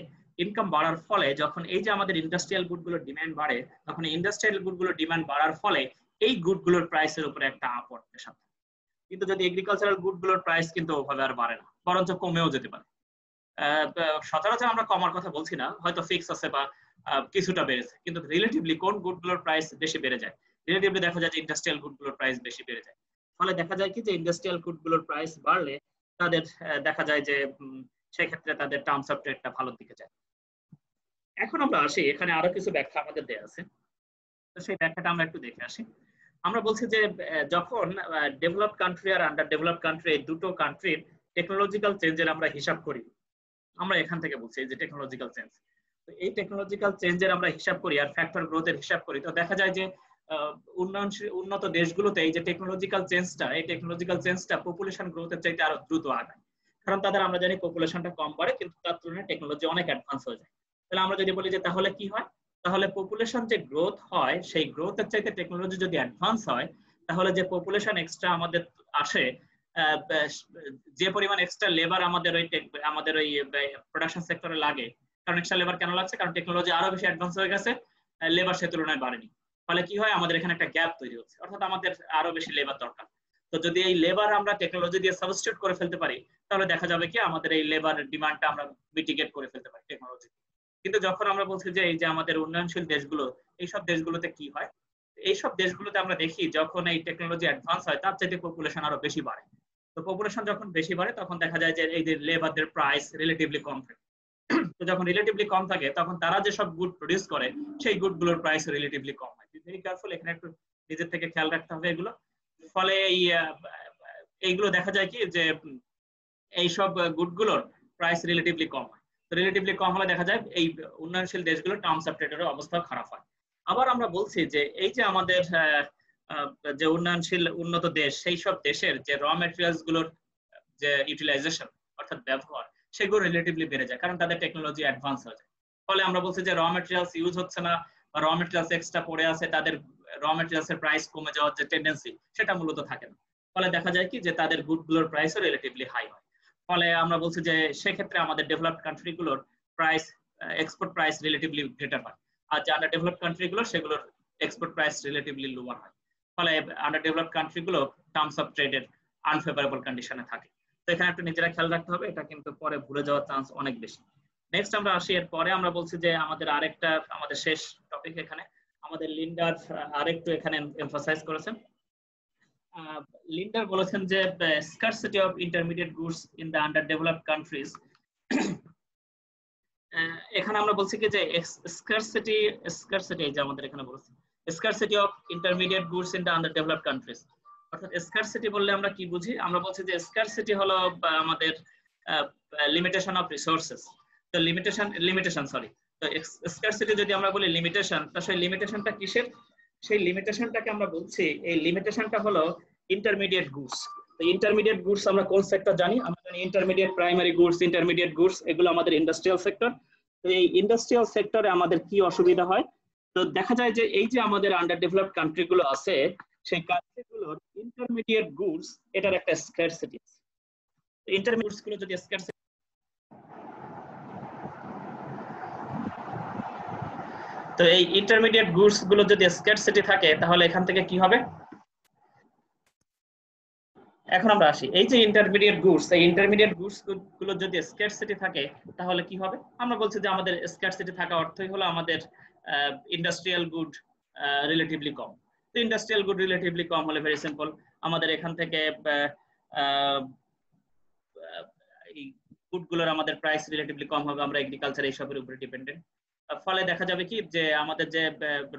ইনকাম বাড়ার ফলে যখন এই যে আমাদের ইন্ডাস্ট্রিয়াল গুডগুলোর ডিমান্ড বাড়ে, তখন ইন্ডাস্ট্রিয়াল গুডগুলোর ডিমান্ড বাড়ার ফলে এই গুডগুলোর প্রাইসের উপরে একটা আপওয়ার্ড প্রেসার। কিন্তু যদি এগ্রিকালচারাল গুডগুলোর প্রাইস কিন্তু ওভাবে আর বাড়ে না, বরঞ্চ কমেও যেতে পারে। সচরাচর আমরা কমার কথা বলছি না, হয়তো ফিক্স আছে বা কিছুটা বেড়েছে, কিন্তু রিলেটিভলি কোন গুডগুলোর প্রাইস বেশি বেড়ে যায়, রিলেটিভলি দেখা যায় যে ইন্ডাস্ট্রিয়াল গুডগুলোর প্রাইস বেশি বেড়ে যায়। ফলে দেখা যায় কি যে ইন্ডাস্ট্রিয়াল গুডগুলোর প্রাইস বাড়লে তাদের দেখা যায় যে সেই ক্ষেত্রে তাদের টার্মস অফ ট্রেডটা ভালোর দিকে যায়। এখন আমরা আসি, এখানে আরো কিছু ব্যাখ্যা আমাদের দেয়া আছে, তো সেই ব্যাখ্যাটা আমরা একটু দেখে আসি। আমরা বলছি যে যখন ডেভেলপ কান্ট্রি আর আন্ডার ডেভেলপ কান্ট্রি এই দুটো কান্ট্রির টেকনোলজিক্যাল চেঞ্জের আমরা হিসাব করি, আমরা এখান থেকে বলছি এই যে টেকনোলজিক্যাল চেঞ্জ, তো এই টেকনোলজিক্যাল চেঞ্জের আমরা হিসাব করি আর ফ্যাক্টর গ্রোথের হিসাব করি, তো দেখা যায় যে উন্নত দেশগুলোতে এই যে টেকনোলজিক্যাল চেঞ্জটা, এই টেকনোলজিক্যাল চেঞ্জটা পপুলেশন গ্রোথের চাইতে আরো দ্রুত আগায়। কারণ তাদের আমরা জানি পপুলেশনটা কম বাড়ে, কিন্তু তার তুলনায় টেকনোলজি অনেক অ্যাডভান্স হয়ে যায়। তাহলে আমরা যদি বলি যে তাহলে কি হয়, তাহলে পপুলেশন যে গ্রোথ হয় সেই গ্রোথের চাইতে টেকনোলজি যদি অ্যাডভান্স হয়, তাহলে যে পপুলেশন এক্সট্রা আমাদের আসে, যে পরিমাণ এক্সট্রা লেবার আমাদের ওই প্রোডাকশন সেক্টরে লাগে, কারণ এক্সট্রা লেবার কেন লাগছে, কারণ টেকনোলজি আরো বেশি অ্যাডভান্স হয়ে গেছে, লেবার সে তুলনায় বাড়েনি। ফলে কি হয়, আমাদের এখানে একটা গ্যাপ তৈরি হচ্ছে, অর্থাৎ আমাদের আরো বেশি লেবার দরকার। তো যদি এই লেবার আমরা টেকনোলজি দিয়ে সাবস্টিটিউট করে ফেলতে পারি, তাহলে দেখা যাবে কি আমাদের এই লেবার ডিমান্ডটা আমরা মিটিগেট করে ফেলতে পারি টেকনোলজি। কিন্তু যখন আমরা বলছি যে এই যে আমাদের উন্নয়নশীল দেশগুলো, এইসব দেশগুলোতে কি হয়, এইসব দেশগুলোতে আমরা দেখি যখন এই টেকনোলজি অ্যাডভান্স হয় তার চাইতে পপুলেশন আরো বেশি বাড়ে। তো পপুলেশন যখন বেশি বাড়ে তখন দেখা যায় যে এই যে লেবারদের প্রাইস রিলেটিভলি কম থাকে। তো যখন রিলেটিভলি কম থাকে তখন তারা যেসব গুড প্রডিউস করে সেই গুডগুলোর প্রাইস রিলেটিভলি কম হয়। ভেরি কেয়ারফুল, এখানে একটু নিজের থেকে খেয়াল রাখতে হবে এগুলো। ফলে এইগুলো দেখা যায় কি যে এইসব গুডগুলোর প্রাইস রিলেটিভলি কম হয়। তো রিলেটিভলি কম হলে দেখা যায় এই উন্নয়নশীল দেশগুলোর টার্মস অফ ট্রেডের অবস্থা খারাপ হয়। আবার আমরা বলছি যে এই যে আমাদের যে উন্নয়নশীল উন্নত দেশ সেই সব দেশের যে র ম্যাটেরিয়ালস গুলোর যে ইউটিলাইজেশন অর্থাৎ ব্যবহার সেগুলো রিলেটিভলি বেড়ে যায়, কারণ তাদের টেকনোলজি অ্যাডভান্স হয়ে যায়। ফলে আমরা বলছি যে র ম্যাটেরিয়ালস ইউজ হচ্ছে না বা র ম্যাটেরিয়ালস এক্সট্রা পড়ে আছে, তাদের র ম্যাটেরিয়ালস এর প্রাইস কমে যাওয়ার যে টেন্ডেন্সি সেটা মূলত থাকে না। ফলে দেখা যায় কি যে তাদের গুডগুলোর প্রাইসও রিলেটিভলি হাই হয়। ফলে আমরা বলছি যে সেক্ষেত্রে আমাদের ডেভেলপড কান্ট্রিগুলোর price export price relatively greater হয়, আর যে আন্ডার ডেভেলপড কান্ট্রিগুলো সেগুলোর এক্সপোর্ট প্রাইস রিলেটিভলি লোয়ার হয়। ফলে আন্ডার ডেভেলপড কান্ট্রিগুলো টার্মস অফ ট্রেডের আনফেভারেবল কন্ডিশনে থাকে। তো এখানে একটু নিজেরা খেয়াল রাখতে হবে, এটা কিন্তু পরে ভুলে যাওয়ার চান্স অনেক বেশি। নেক্সট আমরা আসি, এর পরে আমরা বলছি যে আমাদের আরেকটা আমাদের শেষ টপিক এখানে আমাদের লিন্ডার আরেকটু এখানে এমফাসাইজ করেছেন। লিন্ডার বলেছেন যে scarcity of intermediate goods in the underdeveloped countries এখানে আমরা বলছি কি যে scarcity যে আমাদের এখানে বলছি scarcity of intermediate goods in the underdeveloped countries, অর্থাৎ scarcity বললে আমরা কি বুঝি? আমরা বলছি যে scarcity হলো আমাদের লিমিটেশন অফ রিসোর্সেস। তো লিমিটেশন সরি তো scarcity যদি আমরা বলি লিমিটেশন, তো সেই লিমিটেশনটা কিসের? সেই লিমিটেশনটাকে আমরা বলছি, এই লিমিটেশনটা হলো ইন্টারমিডিয়েট গুডস। তো ইন্টারমিডিয়েট গুডস আমরা কোন সেক্টর জানি? আমরা জানি intermediate primary goods, intermediate goods, এগুলো আমাদের ইন্ডাস্ট্রিয়াল সেক্টর। তো এই ইন্ডাস্ট্রিয়াল সেক্টরে আমাদের কি অসুবিধা হয়? তো দেখা যায় যে এই যে আমাদের আন্ডার ডেভেলপড কান্ট্রিগুলো আছে সেই কান্ট্রিগুলোর ইন্টারমিডিয়েট গুডস এটার একটা স্কারসিটি আছে। ইন্টারমিডিয়েট গুডস গুলো যদি স্কারসিটি, তো এই ইন্টারমিডিয়েট গুডস গুলো যদি স্কারসিটি থাকে তাহলে এখান থেকে কি হবে? এখন আমরা আসি, এই যে ইন্টারমিডিয়েট গুডস, এই ইন্টারমিডিয়েট গুডস গুলো যদি স্কারসিটি থাকে তাহলে কি হবে? আমরা বলছি যে আমাদের স্কারসিটি থাকা অর্থই হলো আমাদের ইন্ডাস্ট্রিয়াল গুড রিলেটিভলি কম। তো ইন্ডাস্ট্রিয়াল গুড রিলেটিভলি কম হলে ভেরি সিম্পল, আমাদের এখান থেকে এই গুডগুলোর আমাদের প্রাইস রিলেটিভলি কম হবে, আমরা এগ্রিকালচার এইসবের উপরে ডিপেন্ডেন্ট। ফলে দেখা যাবে কি যে আমাদের যে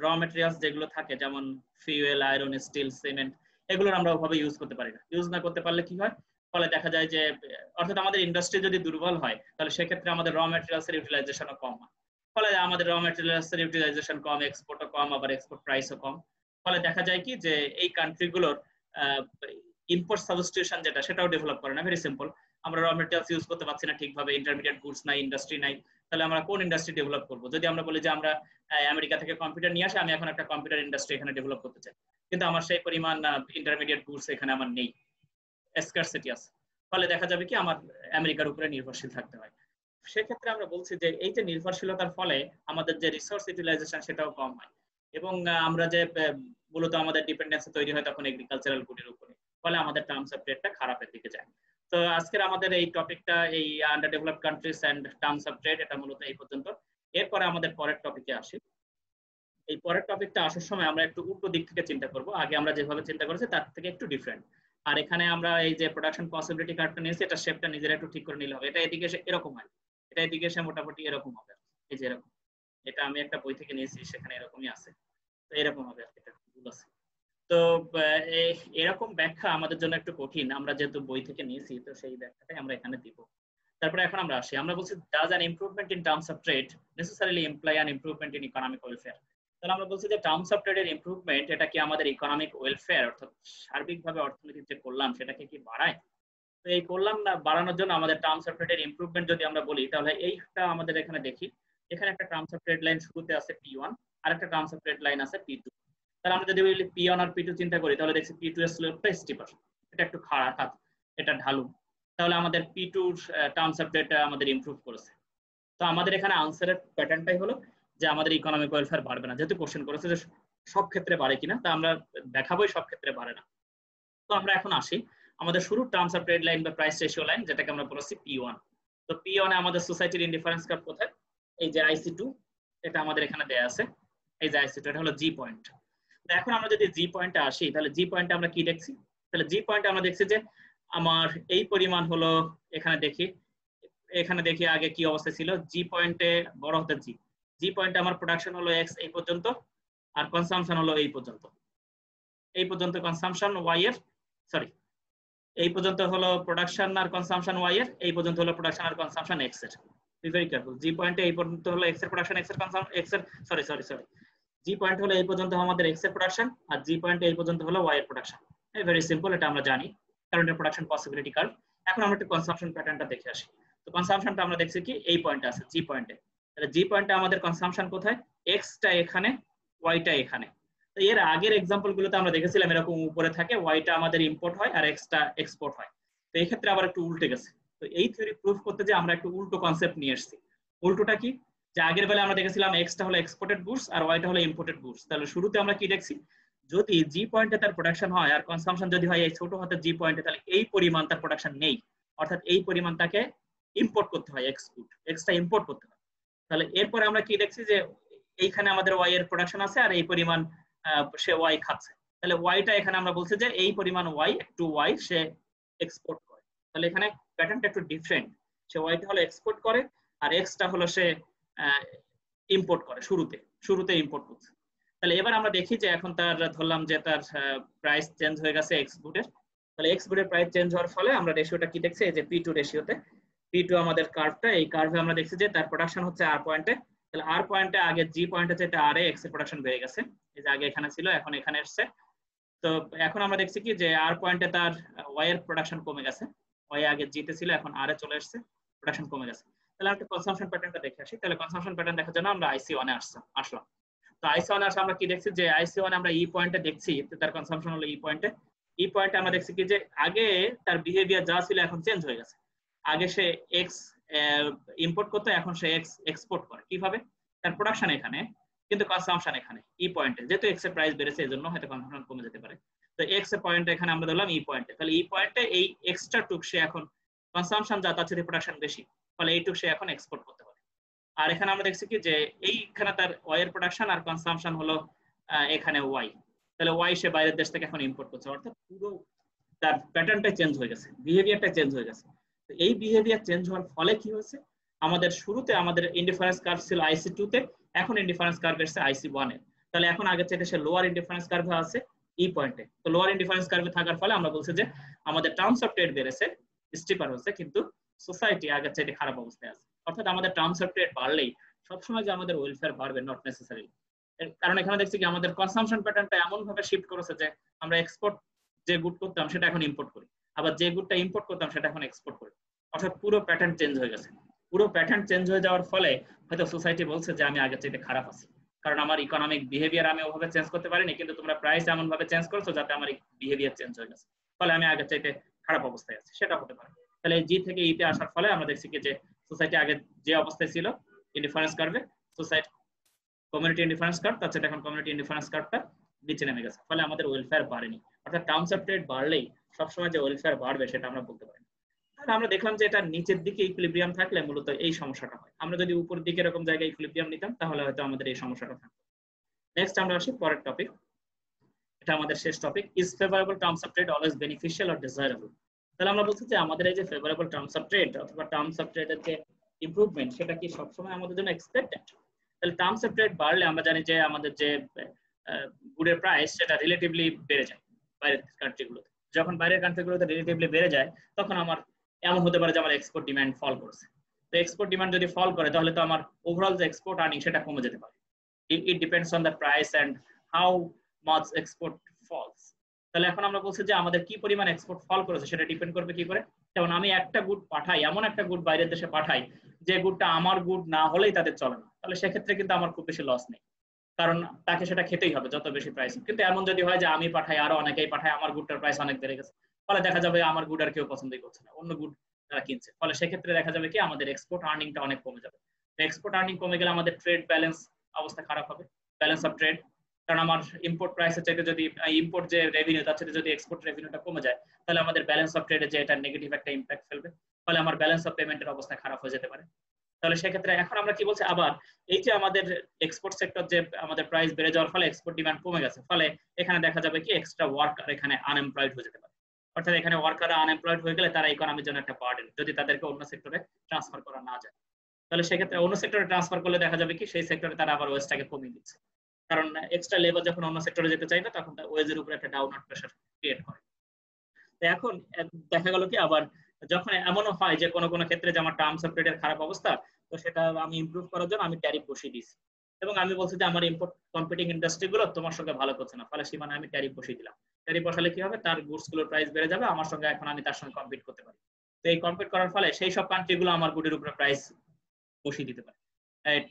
র ম্যাটেরিয়ালস যেগুলো থাকে যেমন ফিউয়েল, আয়রন, স্টিল, সিমেন্ট, এগুলোর আমরা ওভাবে ইউজ করতে পারি না। ইউজ না করতে পারলে কি হয়? ফলে দেখা যায় যে অর্থাৎ আমাদের ইন্ডাস্ট্রি যদি দুর্বল হয় তাহলে সেক্ষেত্রে আমাদের র ম্যাটেরিয়ালস এর ইউটিলাইজেশনও কম হয়। ফলে আমাদের র ম্যাটেরিয়ালস এর ইউটিলাইজেশন কম, এক্সপোর্টও কম, আবার এক্সপোর্ট প্রাইসও কম। ফলে দেখা যায় কি যে এই কান্ট্রিগুলোর ইম্পোর্ট সাবস্টিটিউশন যেটা সেটাও ডেভেলপ করে না। ভেরি সিম্পল, আমরা র ম্যাটেরিয়ালস ইউজ করতে পারছি না ঠিকভাবে, ইন্টারমিডিয়েট গুডস নাই, ইন্ডাস্ট্রি নাই, তাহলে আমরা কোন ইন্ডাস্ট্রি ডেভেলপ করব? যদি আমরা বলি যে আমরা আমেরিকা থেকে কম্পিউটার নিয়ে আসি, আমি এখন একটা কম্পিউটার ইন্ডাস্ট্রি এখানে ডেভেলপ করতে চাই, কিন্তু আমার সেই পরিমাণ ইন্টারমিডিয়েট গুডস এখানে আমার নেই, স্কারসিটি আছে। ফলে দেখা যাবে কি আমার আমেরিকার উপরে নির্ভরশীল থাকতে হয়। সেক্ষেত্রে আমরা বলছি যে এই যে নির্ভরশীলতার ফলে আমাদের যে রিসোর্স ইউটিলাইজেশন সেটাও কম হয়, এবং আমরা যে মূলত আমাদের ডিপেন্ডেন্সি তৈরি হয় তখন এগ্রিকালচারাল গুডের উপরে। ফলে আমাদের টার্মস অফ ট্রেডটা খারাপের দিকে যায়। তো আজকের আমাদের এই টপিকটা এই underdeveloped countries and terms of trade, এটা মূলত এই পর্যন্ত। এরপরে আমাদের পরের টপিকে আসি। এই পরের টপিকটা আসার সময় আমরা একটু উল্টো দিক থেকে চিন্তা করব, আগে আমরা যেভাবে চিন্তা করেছি তার থেকে একটু ডিফারেন্ট। আর এখানে আমরা এই যে প্রোডাকশন পসিবিলিটি কার্ডটা নিয়েছি, এটা শেপটা নিজেরা একটু ঠিক করে নিলে হবে। এটা এদিকে এসে এরকম হয়, এটা এদিকে এসে মোটামুটি এরকম হবে, এই যে এরকম। এটা আমি একটা বই থেকে নিয়েছি, সেখানে এরকমই আছে, তো এরকম হবে, এটা ভুল আছে। তো এরকম ব্যাখ্যা আমাদের জন্য একটু কঠিন, আমরা যেহেতু বই থেকে নিয়েছি তো সেই ব্যাখ্যাটাই আমরা এখানে দিব। তারপরে এখন আমরা আসি, আমরা বলছি does an improvement in terms of trade necessarily imply an improvement in economic welfare? তাহলে আমরা বলছি যে টার্মস অফ ট্রেডের ইমপ্রুভমেন্ট এটা কি আমাদের ইকোনমিক ওয়েলফেয়ার অর্থাৎ সার্বিকভাবে অর্থনীতির যে কল্যাণ সেটাকে কি বাড়ায়? তো এই কল্যাণ বাড়ানোর জন্য আমাদের টার্মস অফ ট্রেডের ইমপ্রুভমেন্ট যদি আমরা বলি তাহলে এইটা আমাদের এখানে দেখি, এখানে একটা টার্মস অফ ট্রেড লাইন শুরুতে আছে P1 আর একটা টার্মস অফ ট্রেড লাইন আছে P2। তাহলে আমরা যদি P1 আর P2 চিন্তা করি তাহলে দেখছি P2 এর স্লোপটা স্টিপার, এটা একটু খাড়া, এটা ঢালু। তাহলে আমাদের P2 টার্মস অফ ট্রেড আমাদের ইমপ্রুভ করেছে। তো আমাদের এখানে আনসারের প্যাটার্নটাই হলো যে আমাদের ইকোনমিক ওয়েলফেয়ার বাড়বে না, যেহেতু কোশ্চেন করেছে যে সব ক্ষেত্রে বাড়ে কিনা, তা আমরা দেখাবোই সব ক্ষেত্রে বাড়ে না। তো আমরা এখন আসি আমাদের শুরু টার্মস অফ ট্রেড লাইন বা প্রাইস রেশিও লাইন, যেটাকে আমরা বলেছি P1। তো P1 এ আমাদের সোসাইটির ইনডিফারেন্স কার্ভ কোথায়? এই যে IC2, এটা আমাদের এখানে দেয়া আছে, এই যে IC2, এটা হলো জি পয়েন্ট। তো এখন আমরা যদি জি পয়েন্টে আসি তাহলে জি পয়েন্টে আমরা কি দেখছি? তাহলে জি পয়েন্টে আমরা দেখছি যে আমার এই পরিমাণ হলো, এখানে দেখি আগে কি অবস্থা ছিল। জি পয়েন্টে বড় হতে জি পয়েন্টে আমার প্রোডাকশন হলো এক্স এই পর্যন্ত, আর কনসাম্পশন হলো এই পর্যন্ত কনসাম্পশন ওয়াই এর, সরি এই পর্যন্ত হলো প্রোডাকশন আর কনসাম্পশন ওয়াই এর, এই পর্যন্ত হলো প্রোডাকশন আর কনসাম্পশন এক্স এর। Be very careful. জি পয়েন্টে এই পর্যন্ত হলো এক্স এর প্রোডাকশন, এক্স এর কনসাম্পশন, এক্স এর সরি জি পয়েন্ট হলো এই পর্যন্ত আমাদের এক্স এর প্রোডাকশন, আর জি পয়েন্টে এই পর্যন্ত হলো ওয়াই এর প্রোডাকশন। ভেরি সিম্পল, এটা আমরা জানি কারণ এটা প্রোডাকশন পসিবিলিটি কার্ভ। এখন আমরা একটু কনসাম্পশন প্যাটার্নটা দেখে আসি। তো কনসাম্পশনটা আমরা দেখছি কি এই পয়েন্টে আছে, জি পয়েন্টে। তাহলে জি পয়েন্টে আমাদের কনসাম্পশন কোথায়? এক্সটা এখানে, ওয়াইটা এখানে। তো এর আগের এক্সাম্পল গুলোতে আমরা দেখেছিলাম এরকম উপরে থাকে, ওয়াইটা আমাদের ইম্পোর্ট হয় আর এক্সটা এক্সপোর্ট হয়। তো এই ক্ষেত্রে আবার একটু উল্টে গেছে। তো এই থিওরি প্রুফ করতে যে আমরা একটু উল্টো কনসেপ্ট নিয়ে এসেছি। উল্টোটা কি? যে আগের বেলা আমরা দেখেছিলাম এক্সটা হলো এক্সপোর্টেড গুডস আর ওয়াইটা হলো ইম্পোর্টেড গুডস। তাহলে শুরুতে আমরা কি দেখছি, যদি জি পয়েন্টে তার প্রোডাকশন হয় আর কনসাম্পশন যদি হয় এই ছোট হাতের জি পয়েন্টে, তাহলে এই পরিমাণ তার প্রোডাকশন নেই, অর্থাৎ এই পরিমাণ তাকে ইম্পোর্ট করতে হয়, এক্সটা ইম্পোর্ট করতে হয়। তাহলে এরপরে আমরা কি দেখছি যে এইখানে আমাদের ওয়াই এর প্রোডাকশন আছে আর এই পরিমাণ সে ওয়াই খাচ্ছে। তাহলে ওয়াইটা এখানে আমরা বলছি যে এই পরিমাণ ওয়াই টু ওয়াই সে এক্সপোর্ট করে। তাহলে এখানে প্যাটার্নটা একটু ডিফারেন্ট। সে ওয়াইটা হলো এক্সপোর্ট করে আর এক্সটা হলো সে ইম্পোর্ট করে, শুরুতে ইম্পোর্ট করছে। তাহলে এবার আমরা দেখি যে এখন তার ধরলাম যে তার প্রাইস চেঞ্জ হয়ে গেছে এক্স গুডের। তাহলে এক্স গুডের প্রাইস চেঞ্জ হওয়ার ফলে আমরা রেশিওটা কি দেখছি, এই যে পি টু রেশিওতে, পি টু আমাদের কার্ভটা, এই কার্ভে আমরা দেখছি যে তার প্রোডাকশন হচ্ছে আর পয়েন্টে। তাহলে আর পয়েন্টে আগে জি পয়েন্টে চাইতে আর এ এক্স এর প্রোডাকশন বেড়ে গেছে, এই যে আগে এখানে ছিল এখন এখানে এসছে। তো এখন আমরা দেখছি কি যে আর পয়েন্টে তার ওয়াই এর প্রোডাকশন কমে গেছে, ওয়াই আগে জিতে ছিল এখন আর এ চলে আসছে, প্রোডাকশন কমে গেছে। তাহলে একটা কনসাম্পশন প্যাটার্নটা দেখে আসি। তাহলে কনসাম্পশন প্যাটার্ন দেখার জন্য আমরা আইসি ওয়ানে আসলাম। তো আইসি ওয়ানে আসলে আমরা কি দেখছি যে আইসি ওয়ানে আমরা ই পয়েন্টে দেখছি তার কনসাম্পশন হলো ই পয়েন্টে আমরা দেখছি কি যে আগে তার বিহেভিয়ার যা ছিল এখন চেঞ্জ হয়ে গেছে। আগে সে এক্স ইম্পোর্ট করতো, এখন সে এক্স এক্সপোর্ট করে। কিভাবে? তার প্রোডাকশন এখানে কিন্তু কনসাম্পশন এখানে ই পয়েন্টে, যেহেতু এক্স এর প্রাইস বেড়েছে এজন্য হয়তো কনসাম্পশন কমে যেতে পারে। তো এক্স এর পয়েন্টে এখানে আমরা ধরলাম ই পয়েন্টে, তাহলে ই পয়েন্টে এই এক্সট্রা টুক সে এখন কনসাম্পশন যা তার সাথে প্রোডাকশন বেশি, ফলে এইটুক সে এখন এক্সপোর্ট করতে পারে। আর এখানে আমরা দেখছি কি যে এইখানে তার ওয়াই এর প্রোডাকশন আর কনসাম্পশন হলো এখানে ওয়াই, তাহলে ওয়াই সে বাইরের দেশ থেকে এখন ইম্পোর্ট করছে, অর্থাৎ পুরো তার প্যাটার্নটা চেঞ্জ হয়ে গেছে, বিহেভিয়ারটা চেঞ্জ হয়ে গেছে। তো এই বিহেভিয়ার চেঞ্জ হওয়ার ফলে কি হয়েছে, আমাদের শুরুতে আমাদের ইনডিফারেন্স কার্ভ ছিল আইসি 2 তে, এখন ইনডিফারেন্স কার্ভ এসেছে আইসি 1 এ। তাহলে এখন আগের চাইতে সে লোয়ার ইনডিফারেন্স কার্ভে আছে ই পয়েন্টে। তো লোয়ার ইনডিফারেন্স কার্ভে থাকার ফলে আমরা বলছি যে আমাদের টার্মস অফ ট্রেড বেড়েছে, স্টিপার হচ্ছে, কিন্তু সোসাইটি আগের চাইতে খারাপ অবস্থায় আছে। অর্থাৎ আমাদের টার্মস অফ ট্রেড বাড়লেই সবসময় যে আমাদের ওয়েলফেয়ার বাড়বে, নট নেসেসারি। কারণ এখানে দেখছি কি আমাদের কনসাম্পশন প্যাটার্নটা এমন ভাবে শিফট করেছে যে আমরা এক্সপোর্ট যে গুড করতাম সেটা এখন ইম্পোর্ট করি, আবার যে গুডটা ইম্পোর্ট করতাম সেটা এখন এক্সপোর্ট করি। অর্থাৎ পুরো প্যাটার্ন চেঞ্জ হয়ে গেছে। পুরো প্যাটার্ন চেঞ্জ হয়ে যাওয়ার ফলে হয়তো সোসাইটি বলছে যে আমি আগের চাইতে খারাপ আছি, কারণ আমার ইকোনমিক বিহেভিয়ার আমি ওভাবে চেঞ্জ করতে পারিনি, কিন্তু তোমরা প্রাইস এমন ভাবে চেঞ্জ করছো যাতে আমার বিহেভিয়ার চেঞ্জ হয়ে গেছে, ফলে আমি আগের চাইতে খারাপ অবস্থায় আছি, সেটা হতে পারে। তাহলে জি থেকে ইতে আসার ফলে আমরা দেখছি কি যে সোসাইটি আগে যে অবস্থায় ছিল indifference curve, society community indifference curve, তার সাথে এখন কমিউনিটি ইনডিফারেন্স কার্ভটা নিচে নেমে গেছে, ফলে আমাদের ওয়েলফেয়ার বাড়েনি। অর্থাৎ টার্মস অফ ট্রেড বাড়লেই সবসময় যে ওয়েলফেয়ার বাড়বে সেটা আমরা বলতে পারি। তাহলে আমরা দেখলাম যে এটা নিচের দিকে ইকুইলিব্রিয়াম থাকলে মূলত এই সমস্যাটা হয়। আমরা যদি উপরের দিকে এরকম জায়গায় ইকুইলিব্রিয়াম নিতাম তাহলে হয়তো আমাদের এই সমস্যাটা থাকতো। নেক্সট আমরা আসি পরের টপিক, এটা আমাদের শেষ topic, is favourable terms of trade always beneficial or desirable. তাহলে আমরা বলছি যে আমাদের এই যে ফেভারেবল টার্মস অফ ট্রেড অথবা টার্মস অফ ট্রেডের যে ইমপ্রুভমেন্ট সেটা কি সবসময় আমাদের জন্য এক্সপেক্টেড? তাহলে টার্মস অফ ট্রেড বাড়লে আমরা জানি যে আমাদের যে গুডের প্রাইস সেটা রিলেটিভলি বেড়ে যায় বাইরের কান্ট্রিগুলোতে। যখন বাইরের কান্ট্রিগুলোতে রিলেটিভলি বেড়ে যায় তখন আমার এমন হতে পারে যে আমার এক্সপোর্ট ডিমান্ড ফল করেছে। তো এক্সপোর্ট ডিমান্ড যদি ফল করে তাহলে তো আমার ওভারঅল যে এক্সপোর্ট আর্নিং সেটা কমে যেতে পারে। It depends on the price and how much export falls. তাহলে এখন আমরা বলছি যে আমাদের কি পরিমাণ এক্সপোর্ট ফল করেছে সেটা ডিপেন্ড করবে কি করে, যেমন আমি একটা গুড পাঠাই, এমন একটা গুড বাইরের দেশে পাঠাই যে গুডটা আমার গুড না হলেই তাদের চলে না, তাহলে সেক্ষেত্রে কিন্তু আমার খুব বেশি লস নেই, কারণ তাকে সেটা খেতেই হবে যত বেশি প্রাইস। কিন্তু এমন যদি হয় যে আমি পাঠাই আরো অনেকেই পাঠায়, আমার গুডটার প্রাইস অনেক বেড়ে গেছে, ফলে দেখা যাবে আমার গুড আর কেউ পছন্দই করছে না, অন্য গুড তারা কিনছে, ফলে সেক্ষেত্রে দেখা যাবে কি আমাদের এক্সপোর্ট আর্নিংটা অনেক কমে যাবে। এক্সপোর্ট আর্নিং কমে গেলে আমাদের ট্রেড ব্যালেন্স অবস্থা খারাপ হবে, ব্যালেন্স অফ ট্রেড। কারণ আমার ইম্পোর্ট প্রাইসের চাইতে যদি ইম্পোর্ট যে রেভিনিউ তার সাথে যদি এক্সপোর্ট রেভিনিউটা কমে যায় তাহলে আমাদের ব্যালেন্স অফ ট্রেডে যে এটা নেগেটিভ একটা ইম্প্যাক্ট ফেলবে, ফলে আমার ব্যালেন্স অফ পেমেন্টের অবস্থা খারাপ হয়ে যেতে পারে। তাহলে সেক্ষেত্রে এখন আমরা কি বলছি, আবার এই যে আমাদের এক্সপোর্ট সেক্টর যে আমাদের প্রাইস বেড়ে যাওয়ার ফলে এক্সপোর্ট ডিমান্ড কমে গেছে, ফলে এখানে দেখা যাবে কি এক্সট্রা ওয়ার্কার এখানে আনএমপ্লয়েড হয়ে যেতে পারে, অর্থাৎ এখানে ওয়ার্কাররা আনএমপ্লয়েড হয়ে গেলে তারা ইকোনমির জন্য একটা বার্ডেন, যদি তাদেরকে অন্য সেক্টরে ট্রান্সফার করা না যায়। তাহলে সেক্ষেত্রে অন্য সেক্টরে ট্রান্সফার করলে দেখা যাবে কি সেই সেক্টরে তারা আবার ওয়েজটাকে কমিয়ে দিচ্ছে, কারণ এক্সট্রা লেবার যখন অন্য সেক্টরে যেতে চায় না তখন তার ওয়েজের উপরে একটা ডাউনওয়ার্ড প্রেশার ক্রিয়েট করে। তো এখন দেখা গেল কি আবার যখন এমনও হয় যে কোনো কোনো ক্ষেত্রে যে আমার টার্মস অফ ট্রেডের খারাপ অবস্থা, তো সেটা আমি ইমপ্রুভ করার জন্য আমি ট্যারিফ বসিয়ে দিয়েছি এবং আমি বলছি যে আমার ইম্পোর্ট কম্পিটিং ইন্ডাস্ট্রি গুলো তোমার সঙ্গে ভালো করছে না, ফলে সীমানা আমি ট্যারিফ বসিয়ে দিলাম। ট্যারিফ বসালে কি হবে, তার গুডস গুলোর প্রাইস বেড়ে যাবে, আমার সঙ্গে এখন আমি তার সঙ্গে কম্পিট করতে পারি। তো এই কম্পিট করার ফলে সেই সব কান্ট্রি গুলো আমার গুডের উপরে প্রাইস বসিয়ে দিতে পারে,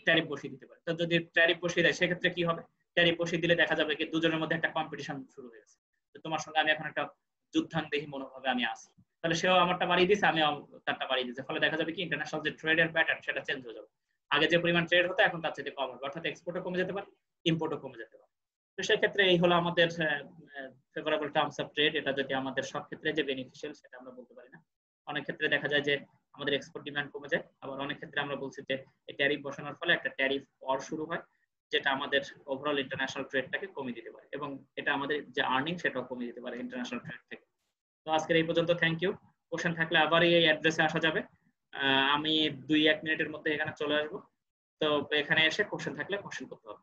ট্যারিফ বসিয়ে দিতে পারে। তো যদি ট্যারিফ বসিয়ে দেয় সেক্ষেত্রে কি হবে, ট্যারিফ বসিয়ে দিলে দেখা যাবে কি দুজনের মধ্যে একটা কম্পিটিশন শুরু হয়ে গেছে, তো তোমার সঙ্গে আমি এখন একটা যুদ্ধাঙ্গদেহী মনোভাবে আমি আসি, তাহলে সেও আমারটা বাড়িয়ে দিচ্ছে, আমি তারটা বাড়িয়ে দিচ্ছে, ফলে দেখা যাবে কি ইন্টারন্যাশনাল যে ট্রেডের প্যাটার্ন সেটা চেঞ্জ হয়ে যাবে। আগে যে পরিমাণ ট্রেড হতো এখন তার চেয়ে কম হবে, অর্থাৎ এক্সপোর্টও কমে যেতে পারে, ইম্পোর্টও কমে যেতে পারে। তো সেক্ষেত্রে এই হলো আমাদের ফেভারেবল টার্মস অফ ট্রেড। এটা যদি আমাদের সব ক্ষেত্রে যে বেনিফিশিয়াল সেটা আমরা বলতে পারি না। অনেক ক্ষেত্রে দেখা যায় যে আমাদের এক্সপোর্ট ডিমান্ড কমে যায়, আবার অনেক ক্ষেত্রে আমরা বলছি যে এই ট্যারিফ বসানোর ফলে একটা ট্যারিফ ওয়ার শুরু হয়, যেটা আমাদের ওভারঅল ইন্টারন্যাশনাল ট্রেডটাকে কমিয়ে দিতে পারে এবং এটা আমাদের যে আর্নিং সেটাও কমিয়ে দিতে পারে ইন্টারন্যাশনাল ট্রেড থেকে। তো আজকের এই পর্যন্ত, থ্যাংক ইউ। কোশ্চেন থাকলে আবার এই অ্যাড্রেসে আসা যাবে, আমি 2-1 মিনিটের মধ্যে এখানে চলে আসবো। তো এখানে এসে কোশ্চেন থাকলে কোশ্চেন করতে হবে।